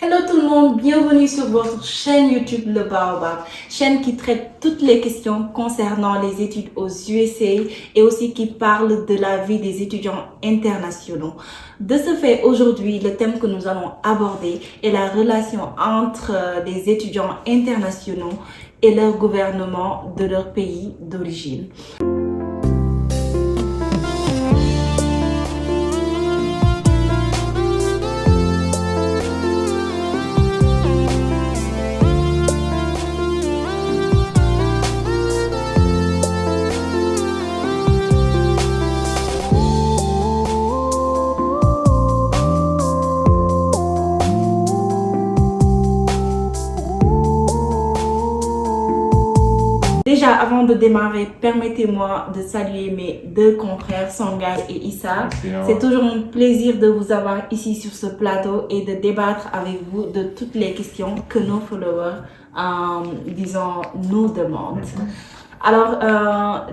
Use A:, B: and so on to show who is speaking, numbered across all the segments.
A: Hello tout le monde, bienvenue sur votre chaîne YouTube Le Baobab, chaîne qui traite toutes les questions concernant les études aux USA et aussi qui parle de la vie des étudiants internationaux. De ce fait, aujourd'hui, le thème que nous allons aborder est la relation entre les étudiants internationaux et leur gouvernement de leur pays d'origine. Déjà, avant de démarrer, permettez-moi de saluer mes deux confrères, Songay et Issa. C'est toujours un plaisir de vous avoir ici sur ce plateau et de débattre avec vous de toutes les questions que nos followers, nous demandent. Alors,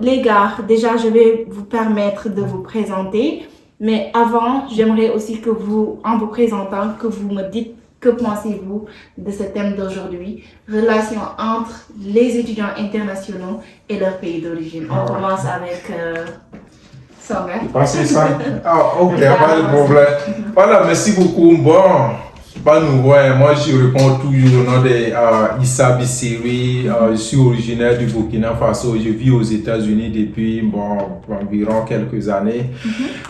A: les gars, déjà, je vais vous permettre de vous présenter. Mais avant, j'aimerais aussi que vous, en vous présentant, que vous me dites que pensez-vous de ce thème d'aujourd'hui, relation entre les étudiants internationaux et leur pays d'origine. On commence avec Songay.
B: Pensez ça? Ok, pas de problème. Voilà, merci beaucoup. Bon, pas nouveau, hein. Moi je réponds toujours au nom de Issa Bissiri. Je suis originaire du Burkina Faso. Je vis aux États-Unis depuis environ quelques années.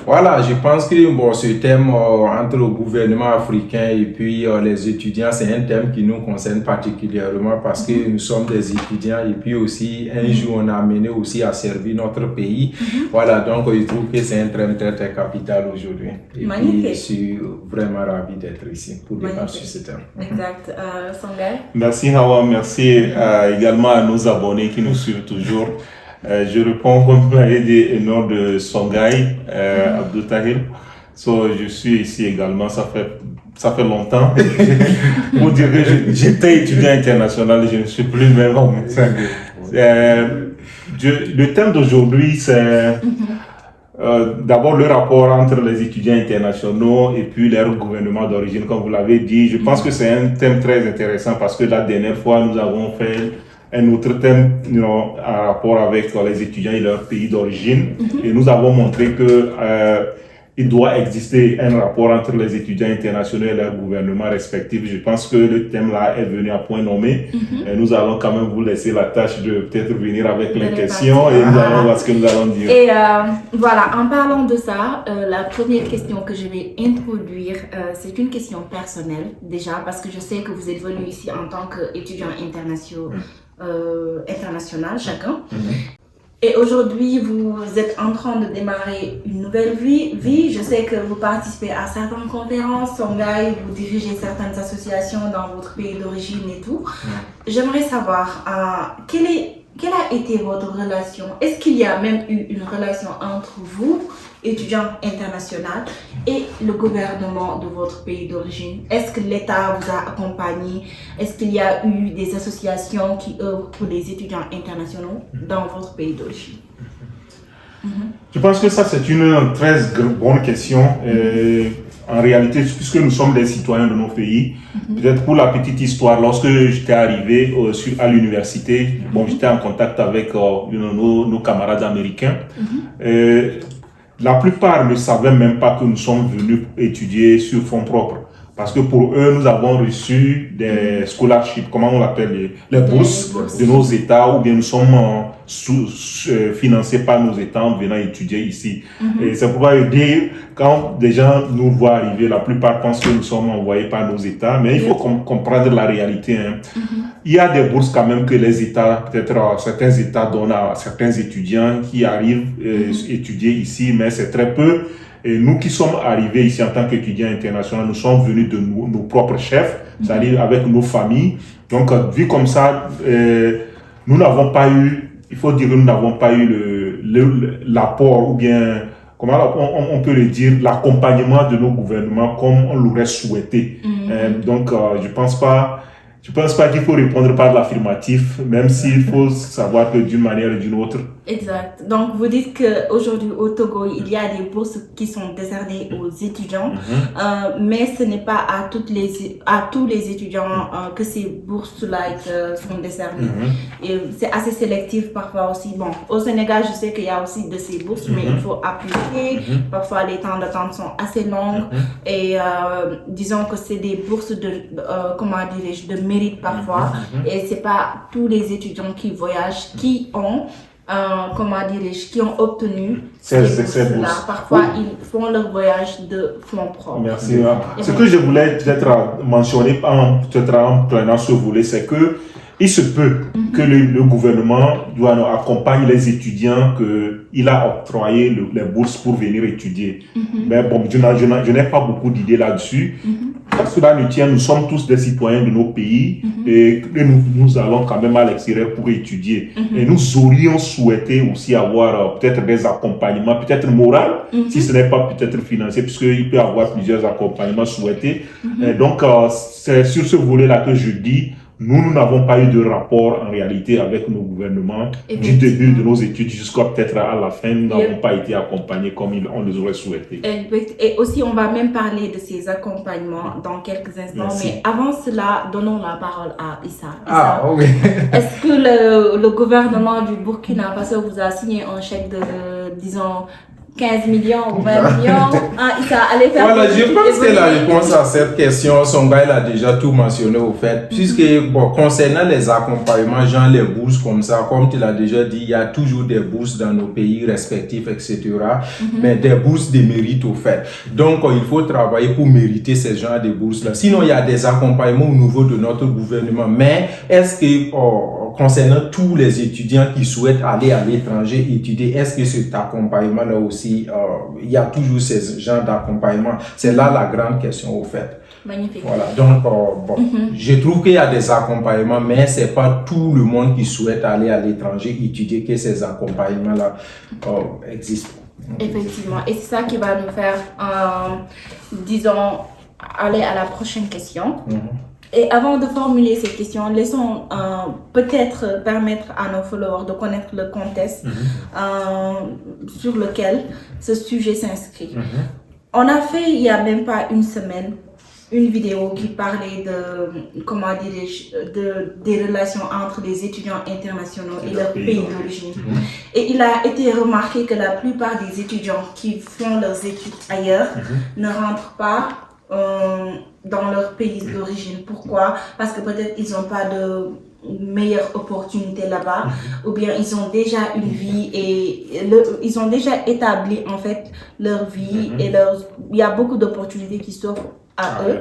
B: Voilà, je pense que ce thème entre le gouvernement africain et puis les étudiants, c'est un thème qui nous concerne particulièrement parce que nous sommes des étudiants et puis aussi un jour on a amené aussi à servir notre pays. Voilà, donc je trouve que c'est un thème très capital aujourd'hui. Et puis je suis vraiment ravi d'être ici pour débattre sur ce thème.
A: Exact. Songay.
C: Merci Hawa, merci également à nos abonnés qui nous suivent toujours. Je réponds comme vous l'avez dit au nom de Songay Abdou Tahir. Je suis ici également, ça fait longtemps. Pour dire que j'étais étudiant international, je ne suis plus même en médecin. Le thème d'aujourd'hui, c'est d'abord le rapport entre les étudiants internationaux et puis leur gouvernement d'origine, comme vous l'avez dit. Je pense que c'est un thème très intéressant parce que la dernière fois, nous avons fait un autre thème en rapport avec les étudiants et leur pays d'origine. Et nous avons montré que il doit exister un rapport entre les étudiants internationaux et leurs gouvernements respectifs. Je pense que le thème là est venu à point nommé. Et nous allons quand même vous laisser la tâche de peut-être venir avec les questions et nous allons voir ce que nous allons dire.
A: Et voilà, en parlant de ça, la première question que je vais introduire, c'est une question personnelle déjà parce que je sais que vous êtes venu ici en tant qu'étudiant international chacun. Et aujourd'hui, vous êtes en train de démarrer une nouvelle vie. Je sais que vous participez à certaines conférences, Songay, vous dirigez certaines associations dans votre pays d'origine et tout. J'aimerais savoir, quelle a été votre relation? Est-ce qu'il y a même eu une relation entre vous, étudiant international, et le gouvernement de votre pays d'origine? Est-ce que l'État vous a accompagné? Est-ce qu'il y a eu des associations qui œuvrent pour les étudiants internationaux dans votre pays d'origine?
C: Je pense que ça, c'est une très bonne question. En réalité, puisque nous sommes des citoyens de nos pays, peut-être pour la petite histoire, lorsque j'étais arrivé à l'université, j'étais en contact avec nos camarades américains. La plupart ne savaient même pas que nous sommes venus étudier sur fonds propres. Parce que pour eux, nous avons reçu des scholarships, comment on l'appelle, les bourses de nos États, ou bien nous sommes financés par nos États en venant étudier ici. Et c'est pourquoi je dis, quand des gens nous voient arriver, la plupart pensent que nous sommes envoyés par nos États, mais il faut comprendre la réalité. Il y a des bourses quand même que les États, peut-être certains États donnent à certains étudiants qui arrivent étudier ici, mais c'est très peu. Et nous qui sommes arrivés ici en tant qu'étudiants internationaux, nous sommes venus de nos propres chefs, c'est-à-dire avec nos familles. Donc, vu comme ça, nous n'avons pas eu, il faut dire que nous n'avons pas eu l'apport ou bien, comment on peut le dire, l'accompagnement de nos gouvernements comme on l'aurait souhaité. Donc, je pense pas qu'il faut répondre par l'affirmatif, même s'il faut savoir que d'une manière ou d'une autre,
A: Exact. Donc, vous dites qu'aujourd'hui au Togo, il y a des bourses qui sont décernées aux étudiants, mais ce n'est pas à tous les étudiants que ces bourses-là sont décernées. Et c'est assez sélectif parfois aussi. Bon, au Sénégal, je sais qu'il y a aussi de ces bourses, mais il faut appliquer. Parfois, les temps d'attente sont assez longs. Et disons que c'est des bourses de mérite parfois. Et c'est pas tous les étudiants qui voyagent qui ont qui ont obtenu ces bourses-là. Parfois, ils font leur voyage de fonds propres.
C: Merci. Ce que je voulais peut-être mentionner peut-être en prenant ce volet, c'est que il se peut que le gouvernement accompagne les étudiants qu'il a octroyé les bourses pour venir étudier. Mais bon, je n'ai pas beaucoup d'idées là-dessus. Cela nous tient, nous sommes tous des citoyens de nos pays et nous allons quand même à l'extérieur pour étudier. Et nous aurions souhaité aussi avoir peut-être des accompagnements, peut-être moraux, si ce n'est pas peut-être financier, puisqu'il peut y avoir plusieurs accompagnements souhaités. Et donc, c'est sur ce volet-là que je dis, nous n'avons pas eu de rapport en réalité avec nos gouvernements du début de nos études jusqu'à peut-être à la fin. Nous n'avons pas été accompagnés comme on les aurait souhaité.
A: Et aussi, on va même parler de ces accompagnements dans quelques instants. Merci. Mais avant cela, donnons la parole à Issa.
B: Oui.
A: Est-ce que le gouvernement du Burkina Faso vous a signé un chèque de, disons, 15 millions ou 20 millions. Issa, allez faire.
B: Voilà, je pense que la réponse à cette question, Songa il a déjà tout mentionné au fait. Puisque, bon, concernant les accompagnements, genre les bourses comme ça, comme tu l'as déjà dit, il y a toujours des bourses dans nos pays respectifs, etc. Mais des bourses de mérite au fait. Donc, il faut travailler pour mériter ces genres de bourses-là. Sinon, il y a des accompagnements au niveau de notre gouvernement. Mais est-ce que, concernant tous les étudiants qui souhaitent aller à l'étranger étudier, est-ce que cet accompagnement-là aussi, il y a toujours ces genres d'accompagnement? C'est là la grande question au fait.
A: Magnifique.
B: Voilà, donc je trouve qu'il y a des accompagnements, mais c'est pas tout le monde qui souhaite aller à l'étranger étudier que ces accompagnements-là existent.
A: Effectivement, et c'est ça qui va nous faire, disons, aller à la prochaine question. Et avant de formuler cette question, laissons peut-être permettre à nos followers de connaître le contexte sur lequel ce sujet s'inscrit. On a fait, il n'y a même pas une semaine, une vidéo qui parlait de, comment des relations entre les étudiants internationaux et leur pays d'origine. Et il a été remarqué que la plupart des étudiants qui font leurs études ailleurs ne rentrent pas dans leur pays d'origine. Pourquoi? Parce que peut-être ils n'ont pas de meilleures opportunités là-bas, ou bien ils ont déjà une vie et ils ont déjà établi en fait leur vie et il y a beaucoup d'opportunités qui s'offrent à eux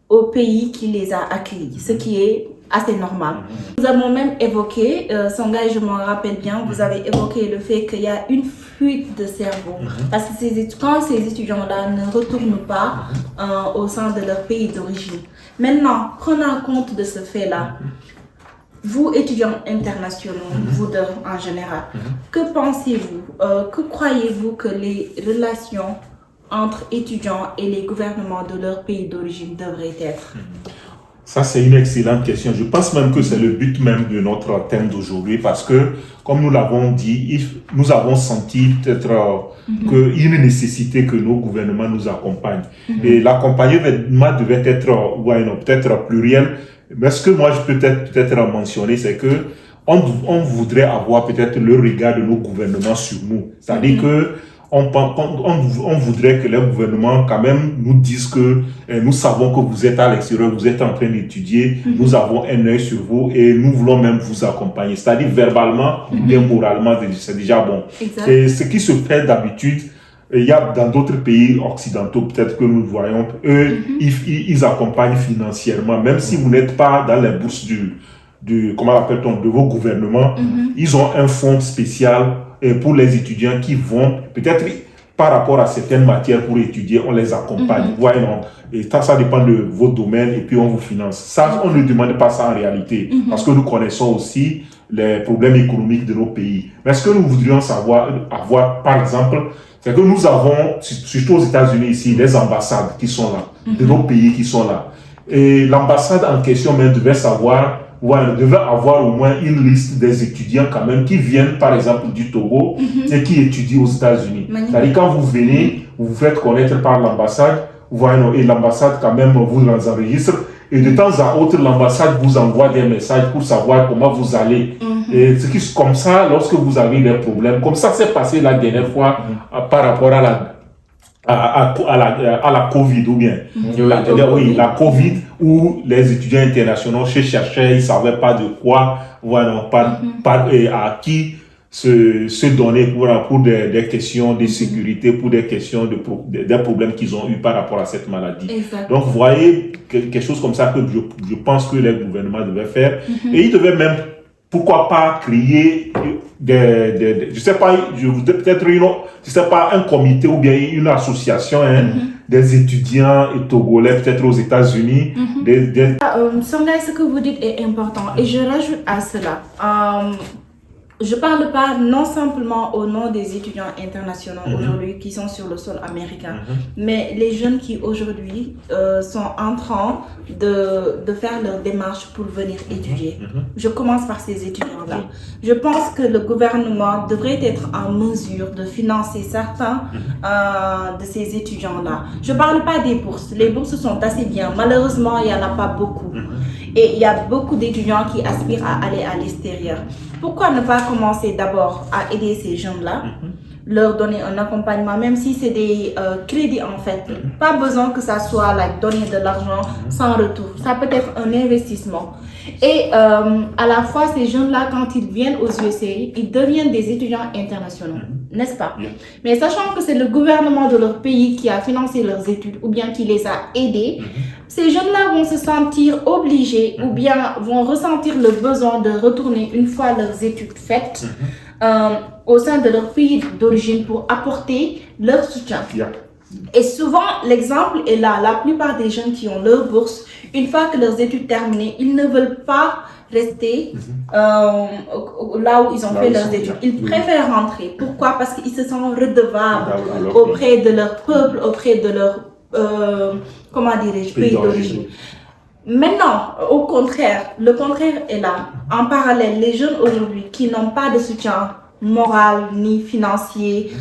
A: au pays qui les a accueillis, ce qui est assez normal. Nous avons même évoqué, Songa, je m'en rappelle bien, vous avez évoqué le fait qu'il y a une fuite de cerveau. Parce que quand ces étudiants-là ne retournent pas au sein de leur pays d'origine. Maintenant, prenant compte de ce fait-là, vous, étudiants internationaux, vous deux en général, que pensez-vous, que croyez-vous que les relations entre étudiants et les gouvernements de leur pays d'origine devraient être?
C: Ça, c'est une excellente question. Je pense même que c'est le but même de notre thème d'aujourd'hui parce que, comme nous l'avons dit, nous avons senti peut-être qu'il y a une nécessité que nos gouvernements nous accompagnent. Et l'accompagnement devait être, peut-être pluriel. Mais ce que moi, je peux peut-être mentionner, c'est que on voudrait avoir peut-être le regard de nos gouvernements sur nous. C'est-à-dire que on voudrait que les gouvernements quand même nous disent que nous savons que vous êtes à l'extérieur, vous êtes en train d'étudier, nous avons un œil sur vous et nous voulons même vous accompagner. C'est-à-dire verbalement ou bien moralement, c'est déjà bon.
A: Exact.
C: Et ce qui se fait d'habitude, il y a dans d'autres pays occidentaux, peut-être que nous voyons, eux, ils accompagnent financièrement, même si vous n'êtes pas dans les bourses comment appelle-t-on, de vos gouvernements, ils ont un fonds spécial pour les étudiants qui vont, peut-être par rapport à certaines matières pour étudier, on les accompagne. Voyons, et ça dépend de vos domaines et puis on vous finance. Ça, on ne demande pas ça en réalité, parce que nous connaissons aussi les problèmes économiques de nos pays. Mais ce que nous voudrions avoir, par exemple, c'est que nous avons, surtout aux États-Unis ici, des ambassades qui sont là, de nos pays qui sont là. Et l'ambassade en question même devait savoir, voilà, devait avoir au moins une liste des étudiants quand même qui viennent par exemple du Togo et qui étudient aux États-Unis. C'est-à-dire quand vous venez, vous vous faites connaître par l'ambassade, voilà, et l'ambassade quand même vous enregistre. Et de temps à autre, l'ambassade vous envoie des messages pour savoir comment vous allez. Et c'est comme ça, lorsque vous avez des problèmes, comme ça s'est passé la dernière fois par rapport à la Covid, ou bien la Covid, où les étudiants internationaux se cherchaient, ils ne savaient pas de quoi, voilà, à qui se donner pour des questions de sécurité, pour des questions des problèmes qu'ils ont eu par rapport à cette maladie.
A: Exactement.
C: Donc, vous voyez, quelque chose comme ça que je pense que les gouvernements devaient faire. Et ils devaient même, pourquoi pas, créer je sais pas, peut-être je sais pas, un comité ou bien une association des étudiants togolais, peut-être aux États-Unis.
A: Songaï, ce que vous dites est important. Et je rajoute à cela. Je ne parle pas non simplement au nom des étudiants internationaux aujourd'hui qui sont sur le sol américain, mais les jeunes qui aujourd'hui sont en train de faire leur démarche pour venir étudier. Je commence par ces étudiants-là. Je pense que le gouvernement devrait être en mesure de financer certains de ces étudiants-là. Je ne parle pas des bourses. Les bourses sont assez bien. Malheureusement, il n'y en a pas beaucoup. Et il y a beaucoup d'étudiants qui aspirent à aller à l'extérieur. Pourquoi ne pas commencer d'abord à aider ces jeunes-là, leur donner un accompagnement, même si c'est des crédits en fait. Pas besoin que ça soit donner de l'argent sans retour. Ça peut être un investissement. Et à la fois, ces jeunes-là, quand ils viennent aux USA, ils deviennent des étudiants internationaux, n'est-ce pas? Mais sachant que c'est le gouvernement de leur pays qui a financé leurs études ou bien qui les a aidés, ces jeunes-là vont se sentir obligés ou bien vont ressentir le besoin de retourner une fois leurs études faites au sein de leur pays d'origine pour apporter leur soutien. Et souvent, l'exemple est là. La plupart des jeunes qui ont leur bourse, une fois que leurs études terminées, ils ne veulent pas rester là où ils ont fait leurs études. Ils préfèrent rentrer. Pourquoi? Parce qu'ils se sentent redevables auprès de leur peuple, auprès de leur pays d'origine. Maintenant, au contraire, le contraire est là. En parallèle, les jeunes aujourd'hui qui n'ont pas de soutien moral, ni financier,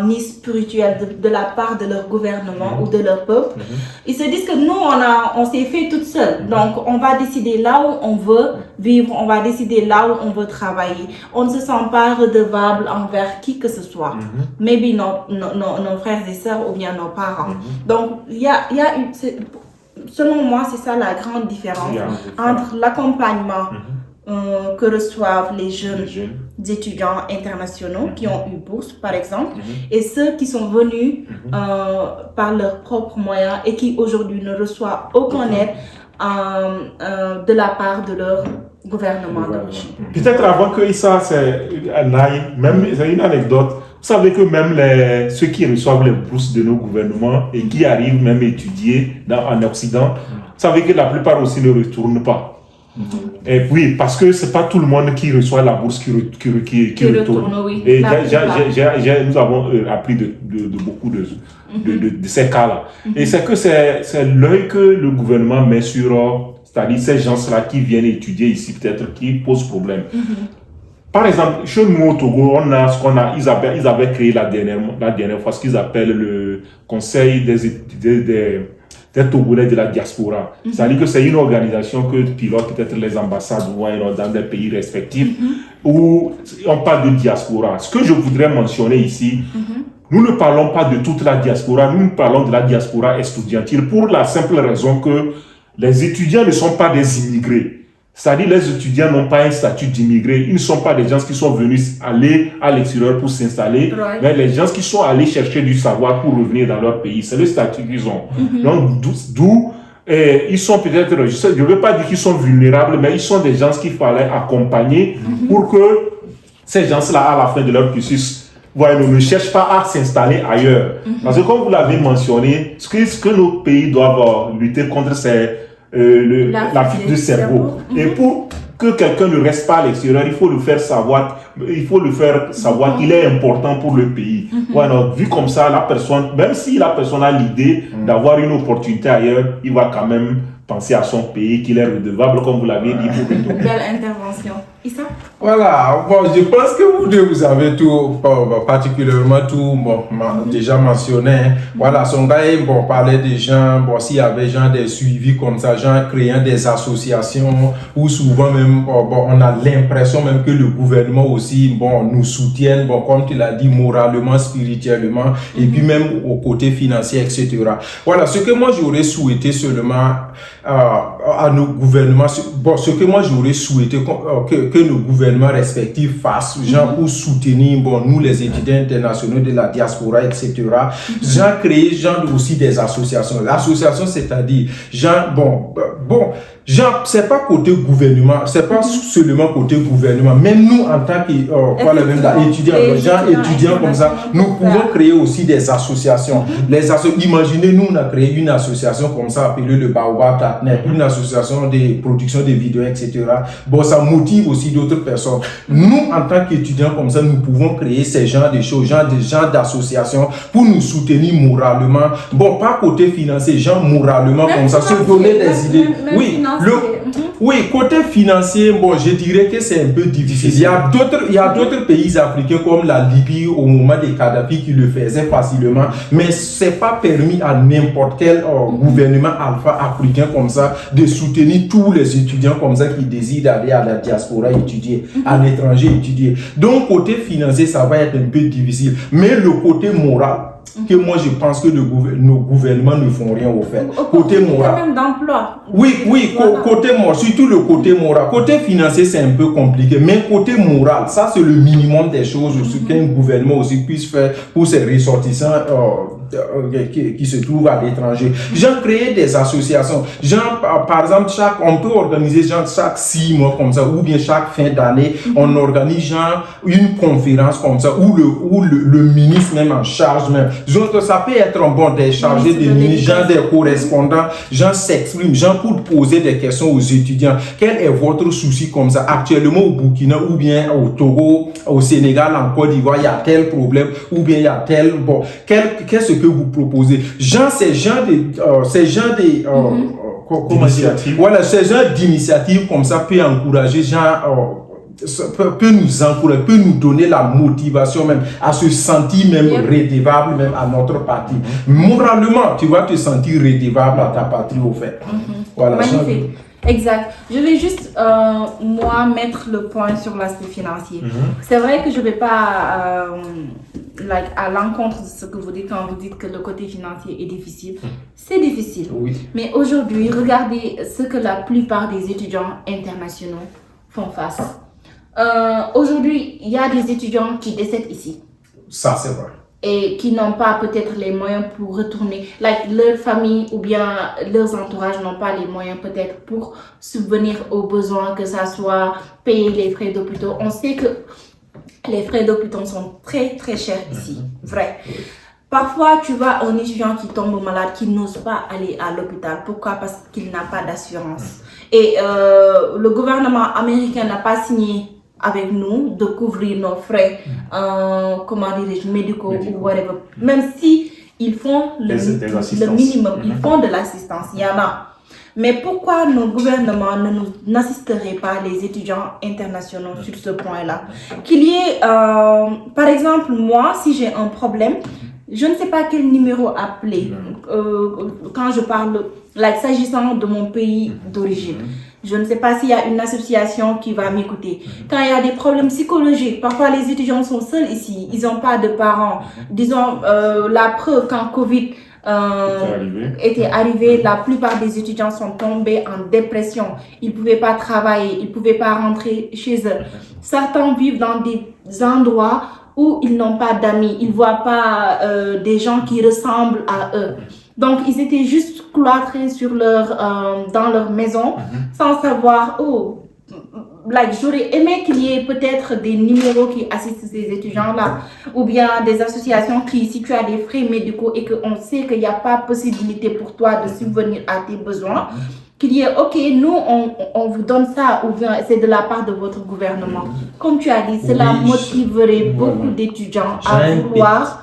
A: ni spirituel de la part de leur gouvernement ou de leur peuple, ils se disent que nous, on s'est fait toute seule. Donc, on va décider là où on veut vivre, on va décider là où on veut travailler. On ne se sent pas redevable envers qui que ce soit. Maybe nos frères et sœurs ou bien nos parents. Donc, il y a selon moi, c'est ça la grande différence entre l'accompagnement que reçoivent les jeunes étudiants internationaux qui ont eu bourse, par exemple, et ceux qui sont venus par leurs propres moyens et qui aujourd'hui ne reçoivent aucune aide de la part de leur gouvernement d'origine.
C: Peut-être avant que ça, c'est une anecdote. Vous savez que même ceux qui reçoivent les bourses de nos gouvernements et qui arrivent même à étudier en Occident, vous savez que la plupart aussi ne retournent pas. Et oui, parce que c'est pas tout le monde qui reçoit la bourse qui retourne. Et nous avons appris de beaucoup de ces cas-là. Et c'est que c'est l'œil que le gouvernement met sur, c'est-à-dire ces gens-là qui viennent étudier ici, peut-être, qui posent problème. Par exemple, chez nous au Togo, on a ils avaient créé la dernière fois ce qu'ils appellent le Conseil des Togolais de la diaspora. C'est-à-dire que c'est une organisation que pilote peut-être les ambassades dans des pays respectifs où on parle de diaspora. Ce que je voudrais mentionner ici, nous ne parlons pas de toute la diaspora, nous parlons de la diaspora estudiantine pour la simple raison que les étudiants ne sont pas des immigrés. C'est-à-dire les étudiants n'ont pas un statut d'immigré. Ils ne sont pas des gens qui sont venus aller à l'extérieur pour s'installer, mais les gens qui sont allés chercher du savoir pour revenir dans leur pays. C'est le statut qu'ils ont. Donc, d'où ils sont peut-être, je ne veux pas dire qu'ils sont vulnérables, mais ils sont des gens qu'il fallait accompagner pour que ces gens-là, à la fin de leur cursus, ne cherchent pas à s'installer ailleurs. Parce que comme vous l'avez mentionné, ce que nos pays doivent lutter contre, c'est la fuite de cerveau. Et pour que quelqu'un ne reste pas à l'extérieur, il faut le faire savoir qu'il est important pour le pays. Vu comme ça, la personne, même si la personne a l'idée d'avoir une opportunité ailleurs, il va quand même penser à son pays, qu'il est redevable, comme vous l'avez dit.
A: Belle intervention. Issa?
B: Voilà, bon, je pense que vous deux, vous avez tout, particulièrement tout, bon, déjà mentionné. Hein. Voilà, son gars, bon, parlait des gens, bon, s'il y avait gens des suivis comme ça, gens créant des associations, où souvent même, bon, on a l'impression même que le gouvernement aussi, bon, nous soutienne, bon, comme tu l'as dit, moralement, spirituellement, et puis même au côté financier, etc. Voilà, ce que moi j'aurais souhaité seulement à nos gouvernements, bon, ce que moi j'aurais souhaité que nos gouvernements respectifs fassent, genre pour soutenir, bon, nous les étudiants internationaux de la diaspora, etc. Genre créer, genre aussi des associations. L'association, c'est-à-dire, genre, genre, c'est pas côté gouvernement, c'est pas seulement côté gouvernement, même nous en tant qu'étudiants comme ça, nous pouvons créer aussi des associations. Imaginez, nous on a créé une association comme ça appelée le Baobab.net, une association de production de vidéos, etc. Bon, ça motive aussi d'autres personnes. Nous en tant qu'étudiants comme ça, nous pouvons créer ces genres de choses, des genres d'associations pour nous soutenir moralement. Bon, pas côté financier, genre moralement comme ça, se donner des idées. Oui, côté financier, bon, je dirais que c'est un peu difficile. Il y a d'autres pays africains comme la Libye au moment des Kadhafi qui le faisaient facilement, mais c'est pas permis à n'importe quel gouvernement alpha africain comme ça de soutenir tous les étudiants comme ça qui désirent aller à la diaspora étudier, à l'étranger étudier. Donc côté financier, ça va être un peu difficile, mais le côté moral, que moi je pense que nos gouvernements ne font rien au fait. Côté moral.
A: Même d'emploi.
B: Oui, voilà. Côté moral, surtout le côté moral. Côté financier, c'est un peu compliqué, mais côté moral, ça c'est le minimum des choses qu'un gouvernement aussi puisse faire pour ses ressortissants qui se trouvent à l'étranger. Genre créer des associations. Genre, par exemple, on peut organiser genre chaque 6 mois comme ça, ou bien chaque fin d'année, on organise genre une conférence comme ça, où le ministre même en charge même. Donc, ça peut être des chargés de ministres, genre des correspondants, genre s'expriment, genre pour poser des questions aux étudiants. Quel est votre souci comme ça? Actuellement au Burkina, ou bien au Togo, au Sénégal, en Côte d'Ivoire, il y a tel problème, ou bien il y a tel, bon, qu'est-ce que vous proposez? Genre, ces gens voilà, ces genre d'initiatives comme ça peut encourager, genre, peut nous encourager, peut nous donner la motivation même à se sentir même redevable même à notre patrie. Moralement, tu vas te sentir redevable à ta patrie au fait. Voilà.
A: Magnifique. Exact. Je vais juste, moi, mettre le point sur l'aspect financier. C'est vrai que je ne vais pas à l'encontre de ce que vous dites quand vous dites que le côté financier est difficile. C'est difficile.
B: Oui.
A: Mais aujourd'hui, regardez ce que la plupart des étudiants internationaux font face. Aujourd'hui, il y a des étudiants qui décèdent ici.
B: Ça, c'est vrai.
A: Et qui n'ont pas peut-être les moyens pour retourner, leur famille ou bien leurs entourages n'ont pas les moyens peut-être pour subvenir aux besoins, que ça soit payer les frais d'hôpital. On sait que les frais d'hôpital sont très très chers ici, vrai. Parfois, tu vois un étudiant qui tombe malade, qui n'ose pas aller à l'hôpital. Pourquoi? Parce qu'il n'a pas d'assurance. Et le gouvernement américain n'a pas signé avec nous de couvrir nos frais, médicaux ou whatever. Même si ils font le minimum, ils font de l'assistance, il y en a. Mais pourquoi nos gouvernements n'assisteraient pas les étudiants internationaux sur ce point-là? Qu'il y ait, par exemple, moi, si j'ai un problème, je ne sais pas quel numéro appeler quand je parle, s'agissant de mon pays d'origine. Je ne sais pas s'il y a une association qui va m'écouter. Quand il y a des problèmes psychologiques, parfois les étudiants sont seuls ici, ils n'ont pas de parents. Disons, la preuve, quand Covid était arrivé, la plupart des étudiants sont tombés en dépression. Ils ne pouvaient pas travailler, ils ne pouvaient pas rentrer chez eux. Certains vivent dans des endroits où ils n'ont pas d'amis, ils ne voient pas des gens qui ressemblent à eux. Donc, ils étaient juste cloîtrés dans leur maison sans savoir, j'aurais aimé qu'il y ait peut-être des numéros qui assistent ces étudiants-là ou bien des associations qui, si tu as des frais médicaux et qu'on sait qu'il n'y a pas possibilité pour toi de subvenir à tes besoins, qu'il y ait, ok, nous, on vous donne ça ou bien c'est de la part de votre gouvernement. Comme tu as dit, cela motiverait beaucoup d'étudiants à vouloir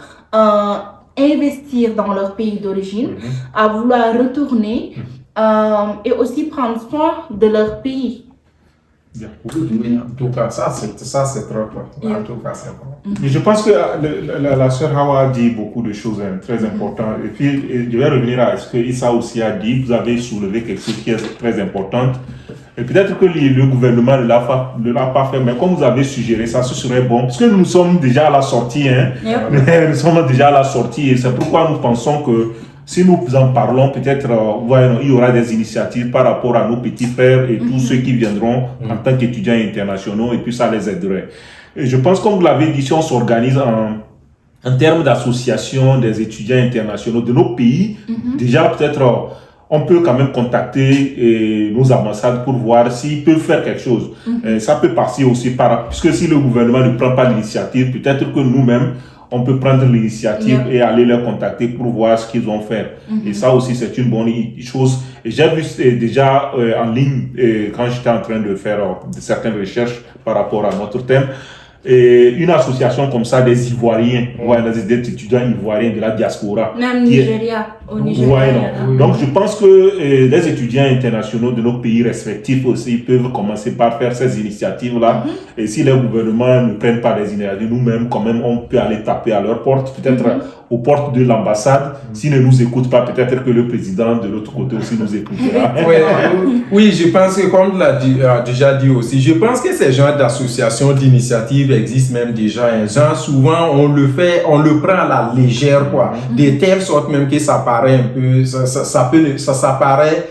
A: investir dans leur pays d'origine, à vouloir retourner et aussi prendre soin de leur pays.
C: Bien.
B: Oui, en tout cas, ça c'est très important. En tout cas, c'est bon.
C: Je pense que la sœur Hawa a dit beaucoup de choses très importantes. Et puis, je vais revenir à ce que Issa aussi a dit. Vous avez soulevé quelque chose qui est très important. Et peut-être que le gouvernement ne l'a pas fait, mais comme vous avez suggéré ça, ce serait bon. Parce que nous sommes déjà à la sortie. Nous sommes déjà à la sortie. Et c'est pourquoi nous pensons que si nous en parlons, peut-être il y aura des initiatives par rapport à nos petits frères et tous ceux qui viendront en tant qu'étudiants internationaux, et puis ça les aiderait. Et je pense, comme vous l'avez dit, si on s'organise en termes d'association des étudiants internationaux de nos pays, déjà peut-être on peut quand même contacter nos ambassades pour voir s'ils peuvent faire quelque chose. Ça peut passer aussi puisque si le gouvernement ne prend pas l'initiative, peut-être que nous-mêmes, on peut prendre l'initiative et aller les contacter pour voir ce qu'ils vont faire. Et ça aussi, c'est une bonne chose. Et j'ai vu déjà en ligne, quand j'étais en train de faire certaines recherches par rapport à notre thème, et une association comme ça des Ivoiriens, des étudiants ivoiriens de la diaspora.
A: Même Nigeria, au Nigeria.
C: Donc je pense que les étudiants internationaux de nos pays respectifs aussi peuvent commencer par faire ces initiatives-là. Et si les gouvernements ne prennent pas les initiatives, nous-mêmes, quand même, on peut aller taper à leur porte, peut-être aux portes de l'ambassade. S'ils ne nous écoutent pas, peut-être que le président de l'autre côté aussi nous écoutera.
B: Oui, je pense que, comme l'a déjà dit aussi, je pense que ces genres d'associations, d'initiatives existent même déjà. Genre, souvent, on le prend à la légère, quoi. De telle sorte même que ça paraît un peu, ça paraît,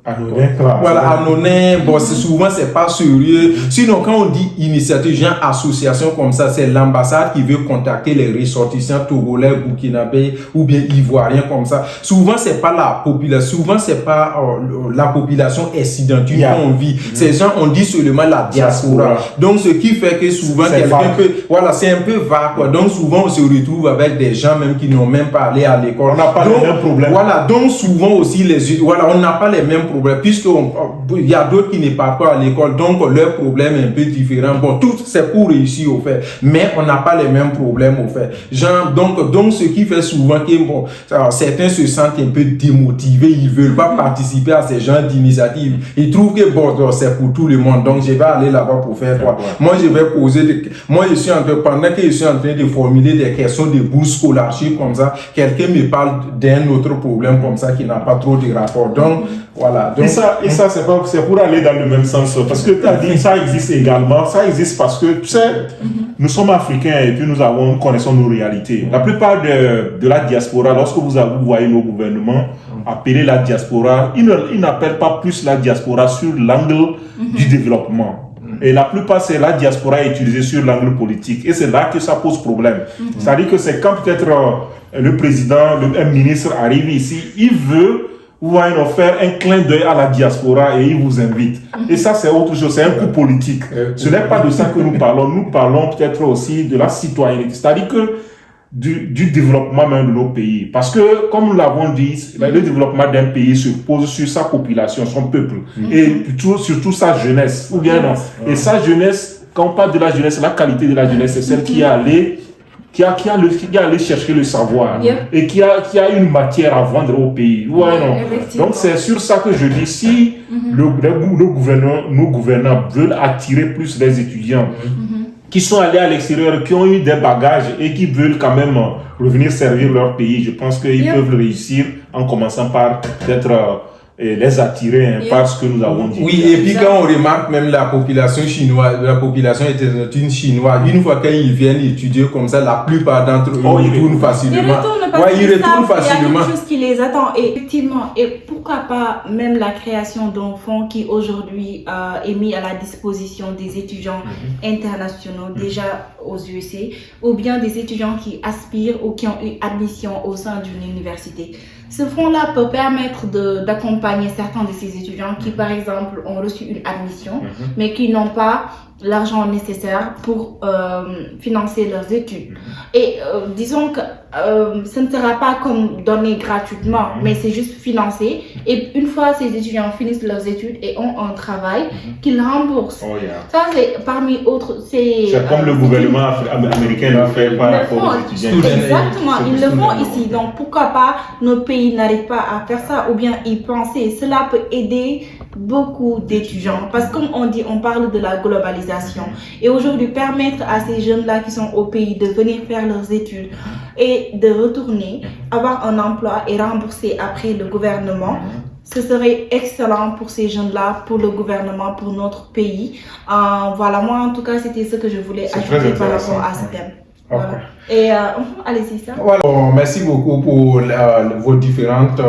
C: anodin,
B: voilà, anodin. Bon, souvent, c'est pas sérieux. Sinon, quand on dit initiative, genre association comme ça, c'est l'ambassade qui veut contacter les ressortissants togolais, burkinabés ou bien ivoiriens comme ça. Souvent, c'est pas la population. Souvent, c'est pas la population incidentelle qu'on vit. Ces gens, on dit seulement la diaspora. Donc, ce qui fait que souvent, quelqu'un peut, voilà, c'est un peu vague, quoi. Donc, souvent, on se retrouve avec des gens même qui n'ont même pas allé à l'école.
C: On n'a pas les mêmes problèmes.
B: Voilà. Donc, souvent aussi, on n'a pas les mêmes problèmes. Puisqu'il y a d'autres qui ne partent pas à l'école, donc leur problème est un peu différent. Bon, tout c'est pour réussir au fait, mais on n'a pas les mêmes problèmes au fait. Genre, donc ce qui fait souvent que certains se sentent un peu démotivés, ils veulent pas participer à ces genres d'initiatives. Ils trouvent que c'est pour tout le monde, donc je vais aller là-bas pour faire quoi. Moi, je vais poser pendant que je suis en train de formuler des questions de bourse scholarship comme ça, quelqu'un me parle d'un autre problème comme ça qui n'a pas trop de rapport. Donc, voilà. Donc,
C: et ça c'est pour aller dans le même sens. Parce que tu as dit, ça existe également. Ça existe parce que, tu sais, nous sommes africains et puis nous connaissons nos réalités. La plupart de la diaspora, lorsque vous voyez nos gouvernements appeler la diaspora, ils n'appellent pas plus la diaspora sur l'angle du développement. Et la plupart, c'est la diaspora utilisée sur l'angle politique. Et c'est là que ça pose problème. C'est-à-dire que c'est quand peut-être le président, un ministre arrive ici, il veut faire un clin d'œil à la diaspora et il vous invite. Et ça, c'est autre chose, c'est un coup politique. Ce n'est pas de ça que nous parlons peut-être aussi de la citoyenneté, c'est-à-dire que du développement même de nos pays. Parce que, comme nous l'avons dit, le développement d'un pays se pose sur sa population, son peuple, et surtout sa jeunesse. Ou bien non. Et sa jeunesse, quand on parle de la jeunesse, la qualité de la jeunesse, c'est celle qui est allée chercher le savoir et qui a une matière à vendre au pays. Donc c'est sur ça que je dis, si nos gouvernants veulent attirer plus les étudiants qui sont allés à l'extérieur, qui ont eu des bagages et qui veulent quand même revenir servir leur pays, je pense qu'ils peuvent réussir en commençant par peut-être les attirer par ce que nous avons dit.
B: Oui, et puis quand on remarque même la population chinoise, la population étudiante chinoise, une fois qu'ils viennent étudier comme ça, la plupart d'entre eux retournent facilement.
A: Ils retournent facilement. Il y a quelque chose qui les attend. Et effectivement, et pourquoi pas même la création d'un fonds qui aujourd'hui est mis à la disposition des étudiants internationaux déjà aux USA, ou bien des étudiants qui aspirent ou qui ont eu admission au sein d'une université. Ce fonds-là peut permettre d'accompagner certains de ces étudiants qui, par exemple, ont reçu une admission, mais qui n'ont pas l'argent nécessaire pour financer leurs études. Et disons que ce ne sera pas comme donné gratuitement, mais c'est juste financé. Et une fois ces étudiants finissent leurs études et ont un travail, qu'ils remboursent. Ça, c'est parmi autres. C'est
C: comme le gouvernement américain le fait par rapport aux étudiants.
A: Exactement, ils le font ici. Donc pourquoi pas nos pays pays n'arrivent pas à faire ça ou bien y penser, cela peut aider beaucoup d'étudiants. Parce que comme on dit, on parle de la globalisation. Et aujourd'hui, permettre à ces jeunes-là qui sont au pays de venir faire leurs études et de retourner, avoir un emploi et rembourser après le gouvernement, ce serait excellent pour ces jeunes-là, pour le gouvernement, pour notre pays. Voilà, moi en tout cas, c'était ce que je voulais ajouter par rapport à ce thème. Voilà. Et allez-y, ça.
B: Voilà. Bon, merci beaucoup pour vos différentes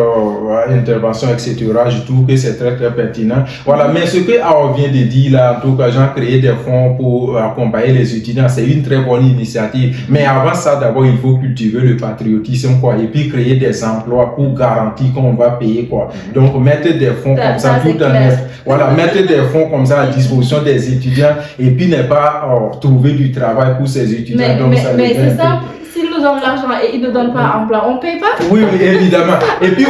B: interventions, etc. Je trouve que c'est très très pertinent. Voilà, mais ce que on vient de dire là, en tout cas, j'ai créé des fonds pour accompagner les étudiants, c'est une très bonne initiative. Mais avant ça, d'abord, il faut cultiver le patriotisme, quoi, et puis créer des emplois pour garantir qu'on va payer, quoi. Donc, mettre des fonds comme ça, tout en voilà, mettre des fonds comme ça à disposition des étudiants, et puis ne pas trouver du travail pour ces étudiants.
A: Mais c'est ça. S'ils nous donnent l'argent et ils ne donnent pas emploi, on ne paye pas?
B: Oui, évidemment. Et puis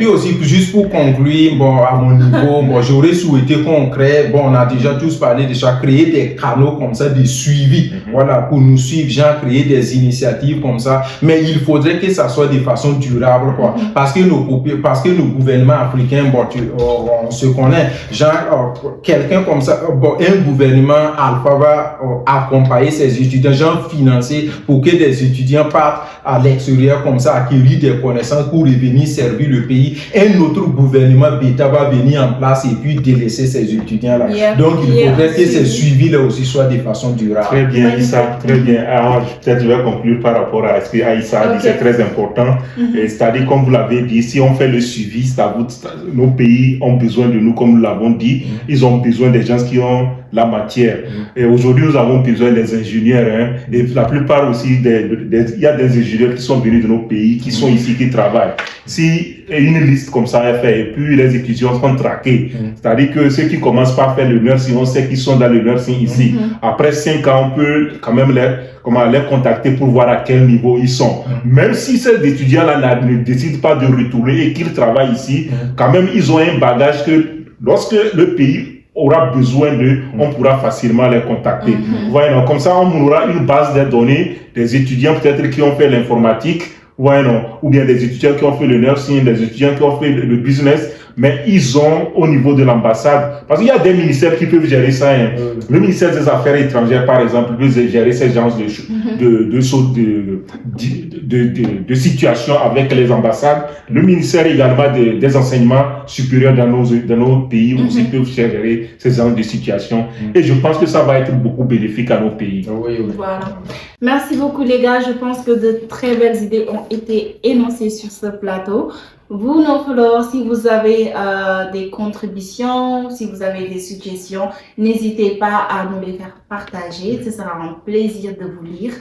B: aussi, juste pour conclure, à mon niveau, j'aurais souhaité qu'on crée, on a déjà tous parlé de ça, créer des canaux comme ça de suivi, voilà, pour nous suivre, créer des initiatives comme ça. Mais il faudrait que ça soit de façon durable, quoi. Parce que nos gouvernements africains, on se connaît, quelqu'un comme ça, un gouvernement alpha va accompagner ses étudiants, financer pour que des étudiants partent à l'extérieur comme ça, acquérir des connaissances pour revenir servir le pays. Un autre gouvernement bêta va venir en place et puis délaisser ces étudiants-là. Donc, il faudrait que ces suivis-là aussi soient de façon durable.
C: Très bien, Issa, très bien. Alors, peut-être je vais conclure par rapport à ce que Aïssa a dit, c'est très important. C'est-à-dire, comme vous l'avez dit, si on fait le suivi, nos pays ont besoin de nous, comme nous l'avons dit. Ils ont besoin des gens qui ont la matière. Et aujourd'hui, nous avons besoin des ingénieurs. Et la plupart aussi, il y a des ingénieurs qui sont venus de nos pays, qui sont ici, qui travaillent. Si une liste comme ça est faite, et puis les étudiants sont traqués, c'est-à-dire que ceux qui commencent par faire le nursing, on sait qu'ils sont dans le nursing ici. Après 5 ans, on peut quand même les contacter pour voir à quel niveau ils sont. Même si ces étudiants-là ne décident pas de retourner et qu'ils travaillent ici, quand même, ils ont un bagage que lorsque le pays aura besoin d'eux, on pourra facilement les contacter. Voilà, comme ça, on aura une base de données des étudiants peut-être qui ont fait l'informatique, ou bien des étudiants qui ont fait le nursing, des étudiants qui ont fait le business, mais ils ont au niveau de l'ambassade, parce qu'il y a des ministères qui peuvent gérer ça. Le ministère des Affaires étrangères, par exemple, peut gérer ces genres de situations avec les ambassades. Le ministère également des enseignements supérieurs dans nos pays aussi peuvent gérer ces genres de situations. Et je pense que ça va être beaucoup bénéfique à nos pays.
A: Voilà. Merci beaucoup les gars, je pense que de très belles idées ont été énoncées sur ce plateau. Vous, nos followers, si vous avez des contributions, si vous avez des suggestions, n'hésitez pas à nous les faire partager. Ce sera un plaisir de vous lire.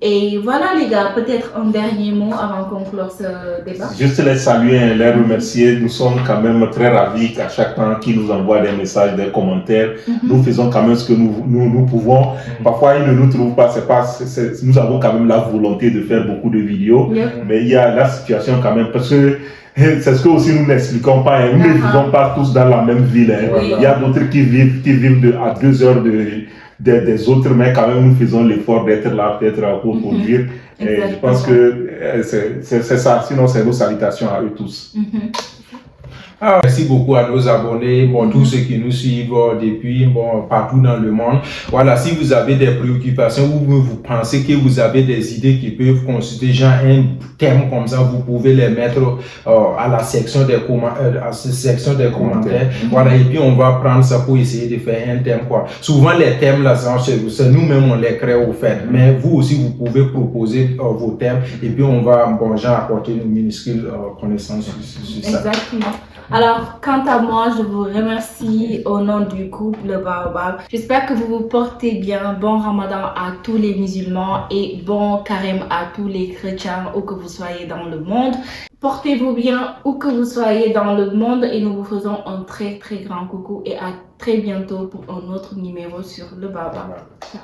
A: Et voilà les gars, peut-être un dernier mot avant qu'on clore ce débat.
C: Juste les saluer, les remercier. Nous sommes quand même très ravis qu'à chaque temps qu'ils nous envoient des messages, des commentaires. Nous faisons quand même ce que nous pouvons. Parfois, ils ne nous trouvent pas. Nous avons quand même la volonté de faire beaucoup de vidéos. Mais il y a la situation quand même. Parce que c'est ce que aussi nous n'expliquons pas. Nous ne vivons pas tous dans la même ville. Il y a d'autres qui vivent à 2 heures des autres, mais quand même nous faisons l'effort d'être là, peut-être pour produire. Et je pense que c'est ça. Sinon, c'est nos salutations à eux tous.
B: Merci beaucoup à nos abonnés, tous ceux qui nous suivent depuis partout dans le monde. Voilà, si vous avez des préoccupations ou vous pensez que vous avez des idées qui peuvent constituer genre un thème comme ça, vous pouvez les mettre à la section des commentaires. Voilà, et puis on va prendre ça pour essayer de faire un thème, quoi. Souvent les thèmes là, c'est nous-mêmes on les crée au fait, mais vous aussi vous pouvez proposer vos thèmes et puis on va apporter nos minuscules connaissances sur ça.
A: Exactement. Alors, quant à moi, je vous remercie au nom du groupe Le Baobab. J'espère que vous vous portez bien. Bon Ramadan à tous les musulmans et bon Carême à tous les chrétiens où que vous soyez dans le monde. Portez-vous bien où que vous soyez dans le monde et nous vous faisons un très très grand coucou et à très bientôt pour un autre numéro sur Le Baobab. Ciao.